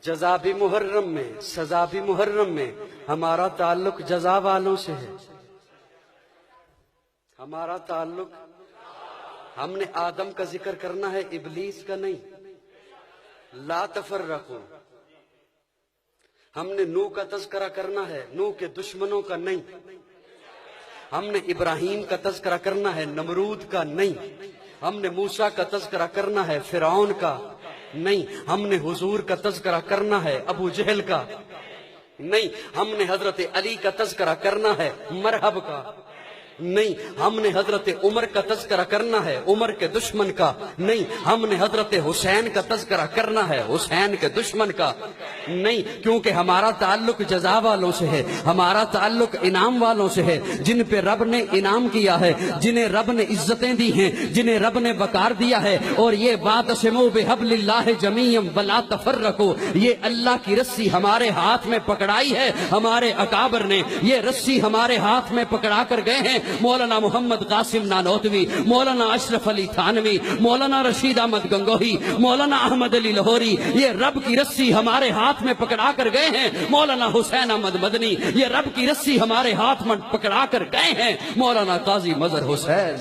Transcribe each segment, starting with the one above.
جزا بھی محرم میں، سزا بھی محرم میں، ہمارا تعلق جزا والوں سے ہے۔ ہمارا تعلق، ہم نے آدم کا ذکر کرنا ہے، ابلیس کا نہیں۔ لا تفرقوا، ہم نے نوح کا تذکرہ کرنا ہے، نوح کے دشمنوں کا نہیں۔ ہم نے ابراہیم کا تذکرہ کرنا ہے، نمرود کا نہیں۔ ہم نے موسیٰ کا تذکرہ کرنا ہے، فرعون کا نہیں۔ ہم نے حضور کا تذکرہ کرنا ہے، ابو جہل کا نہیں۔ ہم نے حضرت علی کا تذکرہ کرنا ہے، مرحب کا نہیں۔ ہم نے حضرت عمر کا تذکرہ کرنا ہے، عمر کے دشمن کا نہیں۔ ہم نے حضرت حسین کا تذکرہ کرنا ہے، حسین کے دشمن کا نہیں، کیونکہ ہمارا تعلق جزا والوں سے ہے، ہمارا تعلق انعام والوں سے ہے، جن پہ رب نے انعام کیا ہے، جنہیں رب نے عزتیں دی ہیں، جنہیں رب نے وقار دیا ہے۔ اور یہ واعتصموا بحبل اللہ جمیعا ولا تفرقوا، یہ اللہ کی رسی ہمارے ہاتھ میں پکڑائی ہے ہمارے اکابر نے، یہ رسی ہمارے ہاتھ میں پکڑا کر گئے ہیں مولانا محمد قاسم نانوتوی، مولانا اشرف علی تھانوی، مولانا رشید احمد گنگوہی، مولانا احمد علی لاہوری، یہ رب کی رسی ہمارے ہاتھ میں پکڑا کر گئے ہیں مولانا حسین احمد مدنی، یہ رب کی رسی ہمارے ہاتھ میں پکڑا کر گئے ہیں مولانا قاضی مظہر حسین۔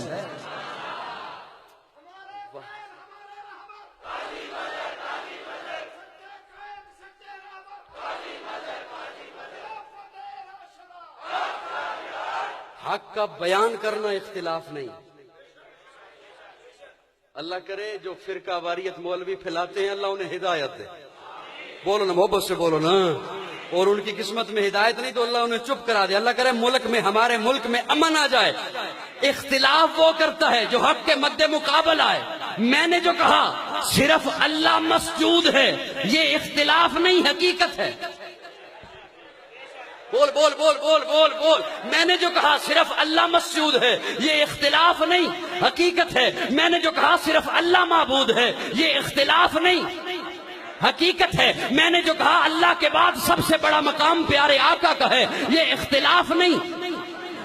حق کا بیان کرنا اختلاف نہیں۔ اللہ کرے جو فرقہ واریت مولوی پھیلاتے ہیں، اللہ انہیں ہدایت دے۔ بولو نا، محبت سے بولو نا۔ اور ان کی قسمت میں ہدایت نہیں تو اللہ انہیں چپ کرا دے۔ اللہ کرے ملک میں، ہمارے ملک میں امن آ جائے۔ اختلاف وہ کرتا ہے جو حق کے مد مقابل آئے۔ میں نے جو کہا صرف اللہ مسجود ہے، یہ اختلاف نہیں، حقیقت ہے۔ بول بول بول بول بول بول، میں نے جو کہا صرف اللہ مسجود ہے، یہ اختلاف نہیں، حقیقت ہے۔ میں نے جو کہا صرف اللہ معبود ہے، یہ اختلاف نہیں، حقیقت ہے۔ میں نے جو کہا اللہ کے بعد سب سے بڑا مقام پیارے آقا کا ہے، یہ اختلاف نہیں،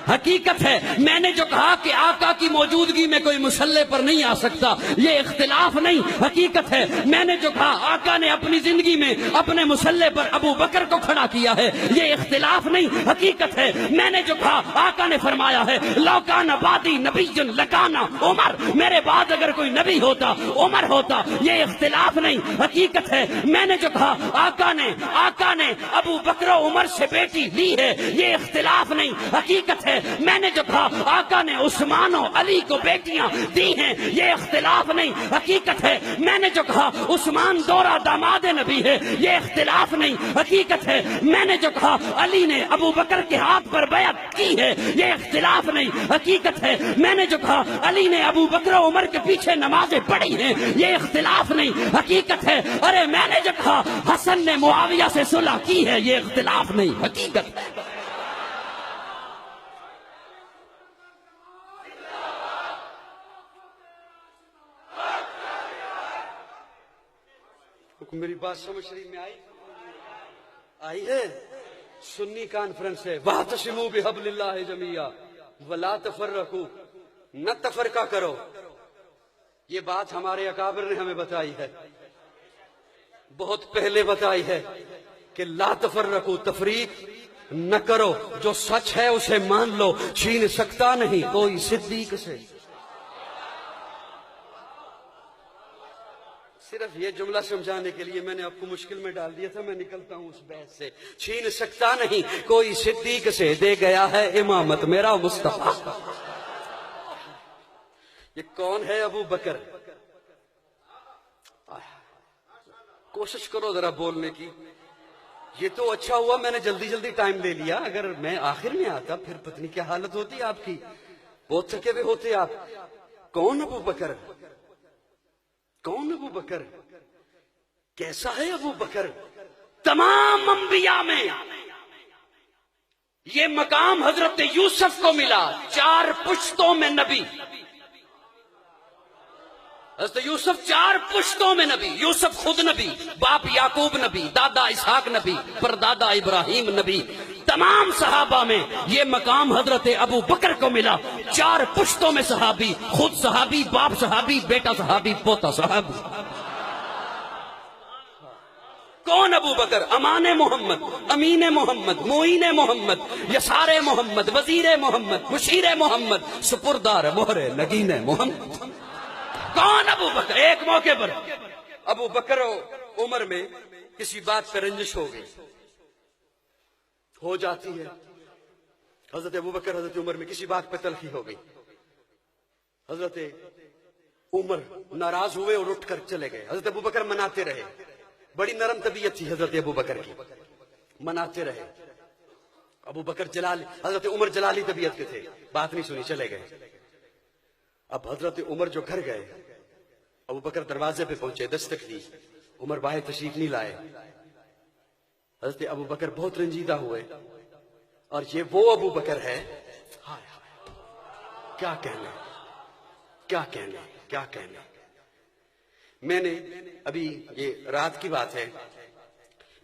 حقیقت ہے۔ میں نے جو کہا کہ آقا کی موجودگی میں کوئی مسلح پر نہیں آ سکتا، یہ اختلاف نہیں، حقیقت ہے۔ میں نے جو کہا آقا نے اپنی زندگی میں اپنے مسلح پر ابو بکر کو کھڑا کیا ہے، یہ اختلاف نہیں، حقیقت ہے۔ میں نے جو کہا آقا نے فرمایا ہے لو کان بعدی نبی لکان عمر، میرے بعد اگر کوئی نبی ہوتا عمر ہوتا، یہ اختلاف نہیں، حقیقت ہے۔ میں نے جو کہا آقا نے ابو بکر و عمر سے بیٹی لی ہے، یہ اختلاف نہیں، حقیقت ہے۔ میں نے جو کہا آقا نے عثمان و علی کو بیٹیاں دی ہیں، یہ اختلاف نہیں، حقیقت ہے۔ میں نے جو کہا عثمان دورہ داماد نبی ہے، یہ اختلاف نہیں، حقیقت ہے۔ میں نے جو کہا علی نے ابو بکر کے ہاتھ پر بیعت کی ہے، یہ اختلاف نہیں، حقیقت ہے۔ میں نے جو کہا علی نے ابو بکر و عمر کے پیچھے نمازیں پڑھی ہیں، یہ اختلاف نہیں، حقیقت ہے۔ ارے میں نے جو کہا حسن نے معاویہ سے صلح کی ہے، یہ اختلاف نہیں، حقیقت ہے۔ میری بات سمجھ شریف میں آئی ہے؟ سنی کانفرنس ہے، واعتصموا بحبل اللہ جمیعا ولا تفرقوا، نہ تفرقہ کرو۔ یہ بات ہمارے اکابر نے ہمیں بتائی ہے، بہت پہلے بتائی ہے کہ لا تفرقوا، تفریق نہ کرو، جو سچ ہے اسے مان لو، چھین سکتا نہیں کوئی صدیق سے۔ صرف یہ جملہ سمجھانے کے لیے میں نے آپ کو مشکل میں ڈال دیا تھا، میں نکلتا ہوں اس بحث سے۔ چھین سکتا نہیں کوئی صدیق سے، دے گیا ہے امامت میرا مصطفیٰ۔ یہ کون ہے؟ ابو بکر۔ کوشش کرو ذرا بولنے کی۔ یہ تو اچھا ہوا میں نے جلدی جلدی ٹائم لے لیا، اگر میں آخر میں آتا پھر پتہ نہیں کیا حالت ہوتی آپ کی، بہت تھکے ہوئے ہوتے آپ۔ کون ابو بکر؟ کون ابو بکر؟ کیسا ہے ابو بکر؟ تمام انبیاء میں یہ مقام حضرت یوسف کو ملا، 4 پشتوں میں نبی۔ حضرت یوسف 4 پشتوں میں نبی، یوسف خود نبی، باپ یعقوب نبی، دادا اسحاق نبی، پردادا ابراہیم نبی۔ تمام صحابہ میں یہ مقام حضرت ابو بکر کو ملا، 4 پشتوں میں صحابی، خود صحابی، باپ صحابی، بیٹا صحابی، پوتا صحابی۔ کون ابو بکر؟ امان محمد، امین محمد، معین محمد، یسار محمد، وزیر محمد، مشیر محمد، سپردار مہر نگین محمد۔ کون ابو بکر؟ ایک موقع پر ابو بکر و عمر میں کسی بات پہ رنجش ہو گئی، ہو جاتی ہے۔ حضرت ابو بکر حضرت عمر میں کسی بات پہ تلخی ہو گئی، حضرت عمر ناراض ہوئے اور اٹھ کر چلے گئے۔ حضرت ابو بکر مناتے رہے، بڑی نرم طبیعت تھی حضرت ابو بکر کی، مناتے رہے۔ ابو بکر حضرت عمر جلالی طبیعت کے تھے، بات نہیں سنی، چلے گئے۔ اب حضرت عمر جو گھر گئے، ابو بکر دروازے پہ پہنچے، دستک دی، عمر باہر تشریف نہیں لائے۔ حضرت ابو بکر بہت رنجیدہ ہوئے، اور یہ وہ ابو بکر ہے، ہائے ہائے کیا کہنے، کیا کہنے، کیا کہنے۔ میں نے ابھی، یہ رات کی بات ہے،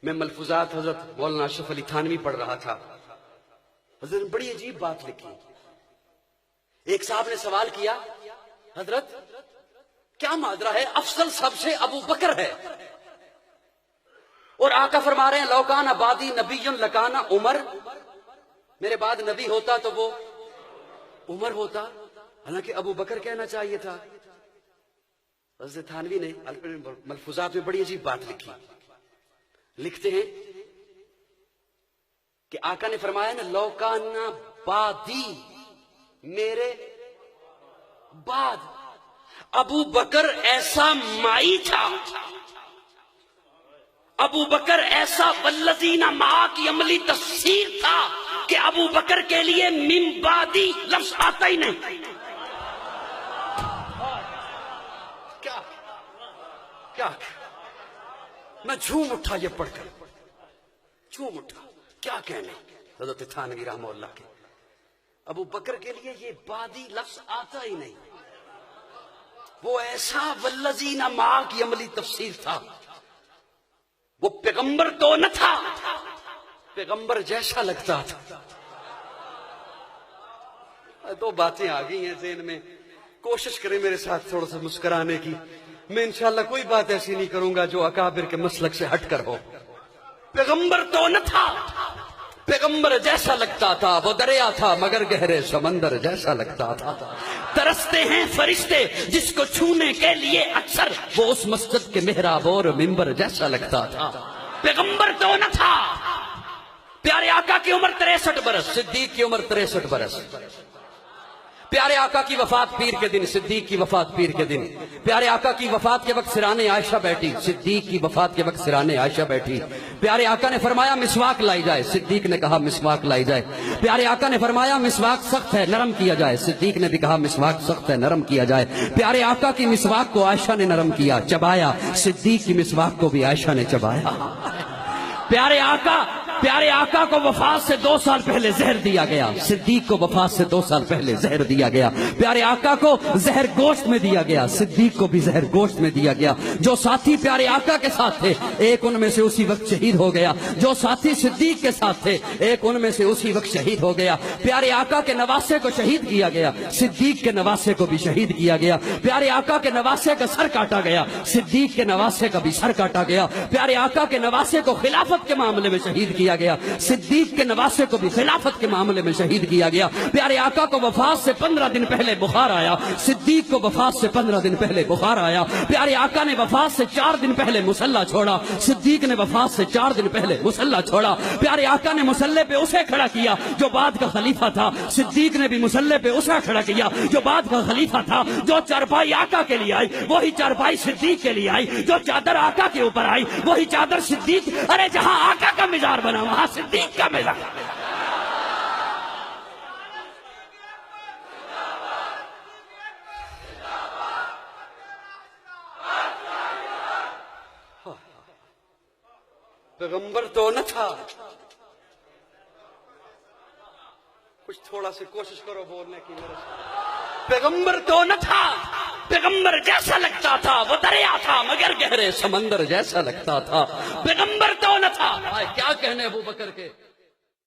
میں ملفوظات حضرت مولانا اشرف علی تھانوی پڑھ رہا تھا۔ حضرت نے بڑی عجیب بات لکھی۔ ایک صاحب نے سوال کیا، حضرت کیا ماجرا ہے، افضل سب سے ابو بکر ہے، اور آقا فرما رہے ہیں لوکان بعدی نبی لکان عمر، میرے بعد نبی ہوتا تو وہ عمر ہوتا، حالانکہ ابو بکر کہنا چاہیے تھا۔ حضرت تھانوی نے ملفوظات میں بڑی عجیب بات لکھی، لکھتے ہیں کہ آقا نے فرمایا نا لوکان بعدی، میرے بعد ابو بکر ایسا مائی تھا، ابو بکر ایسا والذین معا کی عملی تفسیر تھا کہ ابو بکر کے لیے من بعدی لفظ آتا ہی نہیں۔ کیا میں جھوم اٹھا یہ پڑھ کر، جھوم اٹھا، کیا کہنے حضرت تھانوی رحمہ اللہ کے، ابو بکر کے لیے یہ بعدی لفظ آتا ہی نہیں، وہ ایسا والذین معا کی عملی تفسیر تھا، وہ پیغمبر تو نہ تھا، پیغمبر جیسا لگتا تھا۔ دو باتیں آ گئی ہیں ذہن میں، کوشش کریں میرے ساتھ تھوڑا سا مسکرانے کی۔ میں انشاءاللہ کوئی بات ایسی نہیں کروں گا جو اکابر کے مسلک سے ہٹ کر ہو۔ پیغمبر تو نہ تھا، پیغمبر جیسا لگتا تھا، وہ دریا تھا مگر گہرے سمندر جیسا لگتا تھا۔ ترستے ہیں فرشتے جس کو چھونے کے لیے اکثر، وہ اس مسجد کے محراب اور منبر جیسا لگتا تھا۔ پیغمبر تو نہ تھا، پیارے آقا کی عمر 63 برس، صدیق کی عمر 63 برس۔ پیارے آقا کی وفات پیر کے دن، صدیق کی وفات پیر کے دن۔ پیارے آقا کی وفات کے وقت سرانے عائشہ بیٹھی، صدیق کی وفات کے وقت سرانے عائشہ بیٹھی۔ پیارے آقا نے فرمایا مسواک لائی جائے، صدیق نے کہا مسواک لائی جائے۔ پیارے آقا نے فرمایا مسواک سخت ہے نرم کیا جائے، صدیق نے بھی کہا مسواک سخت ہے نرم کیا جائے۔ پیارے آقا کی مسواک کو عائشہ نے نرم کیا، چبایا، صدیق کی مسواک کو بھی عائشہ نے چبایا۔ پیارے آقا کو وفات سے 2 سال پہلے زہر دیا گیا، صدیق کو وفات سے 2 سال پہلے زہر دیا گیا۔ پیارے آقا کو زہر گوشت میں دیا گیا، صدیق کو بھی زہر گوشت میں دیا گیا۔ جو ساتھی پیارے آقا کے ساتھ تھے ایک ان میں سے اسی وقت شہید ہو گیا، جو ساتھی صدیق کے ساتھ تھے ایک ان میں سے اسی وقت شہید ہو گیا۔ پیارے آقا کے نواسے کو شہید کیا گیا، صدیق کے نواسے کو بھی شہید کیا گیا۔ پیارے آقا کے نواسے کا سر کاٹا گیا، صدیق کے نواسے کا بھی سر کاٹا گیا۔ پیارے آقا کے نواسے کو خلافت کے معاملے میں شہید کیا گیا، صدیق کے نواسے کو بھی خلافت کے معاملے میں شہید کیا گیا۔ پیارے آقا کو وفات سے 15 دن پہلے بخار آیا، صدیق کو وفات سے 15 دن پہلے بخار آیا۔ پیارے آقا نے وفات سے 4 دن پہلے مصلی چھوڑا، صدیق نے وفات سے 4 دن پہلے مصلی چھوڑا۔ پیارے آقا نے مصلی پہ اسے کھڑا کیا جو بعد کا خلیفہ تھا، صدیق نے بھی مصلی پہ اسے کھڑا کیا جو بعد کا خلیفہ تھا۔ جو چارپائی آقا کے لیے آئی وہی چارپائی صدیق کے لیے آئی، جو چادر آقا کے اوپر آئی وہی چادر صدیق، ارے جہاں آقا کا مزار بنا وہاں صدیق کا مزار۔ پیغمبر تو نہ تھا، کچھ تھوڑا سی کوشش کرو بولنے کی میرے ساتھ۔ پیغمبر تو نہ تھا، پیغمبر جیسا لگتا تھا، وہ دریا تھا مگر گہرے سمندر جیسا لگتا تھا۔ پیغمبر تو نہ تھا، کیا کہنے ابو بکر کے۔